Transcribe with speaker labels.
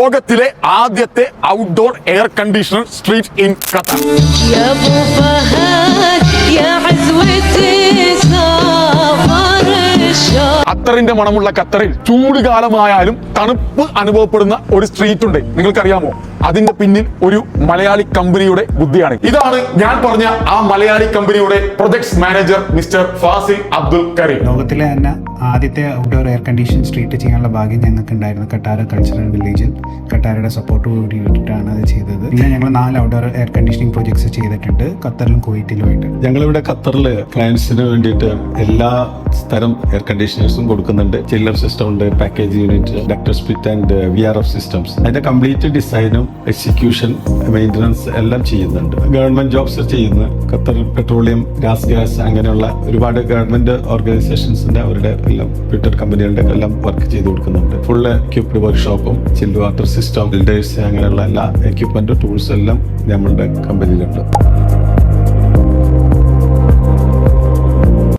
Speaker 1: ലോകത്തിലെ ആദ്യത്തെ outdoor air conditioner street in Qatar. അത്തറിന്റെ മണമുള്ള ഖത്തറിൽ ചൂട് കാലമായാലും തണുപ്പ് അനുഭവപ്പെടുന്ന ഒരു സ്ട്രീറ്റ് ഉണ്ട്. നിങ്ങൾക്കറിയാമോ? അതിന്റെ പിന്നിൽ ഒരു മലയാളി കമ്പനിയുടെ ബുദ്ധിയാണ്. ഇതാണ് ഞാൻ പറഞ്ഞ ആ മലയാളി കമ്പനിയുടെ projects manager mister Fazil Abdul Kareem.
Speaker 2: ലോകത്തിലെ തന്നെ ആദ്യത്തെ ഔട്ട്ഡോർ എയർ കണ്ടീഷൻ സ്ട്രീറ്റ് ചെയ്യാനുള്ള ഭാഗ്യം ഞങ്ങൾക്ക് ഉണ്ടായിരുന്നു. കട്ടാര കൾച്ചറൽ വില്ലേജിൽ കട്ടാരയുടെ സപ്പോർട്ട് കൂടിയിട്ടാണ് അത് ചെയ്തത്. പിന്നെ ഞങ്ങൾ 4 ഔട്ട്ഡോർ എയർ കണ്ടീഷനിങ് പ്രോജക്ട്സ് ചെയ്തിട്ടുണ്ട്, ഖത്തറിലും കുവൈറ്റിലുമായിട്ട്.
Speaker 3: ഞങ്ങളിവിടെ ഖത്തറിൽ ക്ലയൻസിന് വേണ്ടിയിട്ട് എല്ലാ തരം എയർ കണ്ടീഷനേഴ്സും കൊടുക്കുന്നുണ്ട്. ചില്ലർ സിസ്റ്റം ഉണ്ട്, package unit, ducted split and VRF systems. അതിന്റെ കംപ്ലീറ്റ് ഡിസൈനും എക്സിക്യൂഷൻ, മെയിൻ്റനൻസ് എല്ലാം ചെയ്യുന്നുണ്ട്. ഗവൺമെന്റ് ജോബ്സ് ചെയ്യുന്നു. ഖത്തർ പെട്രോളിയം, ഗ്യാസ് അങ്ങനെയുള്ള ഒരുപാട് ഗവൺമെന്റ് ഓർഗനൈസേഷൻസിന്റെ അവരുടെ എല്ലാം ഫിറ്റർ കമ്പനികളുടെ എല്ലാം വർക്ക് ചെയ്ത് കൊടുക്കുന്നുണ്ട്. ഫുള്ള് എക്യുപ്ഡ് വർക്ക്ഷോപ്പും ചില്ല് വാട്ടർ സിസ്റ്റം, ബിൽഡേഴ്സ് അങ്ങനെയുള്ള എല്ലാ എക്യുപ്മെന്റും ടൂൾസും എല്ലാം നമ്മളുടെ കമ്പനിയിലുണ്ട്.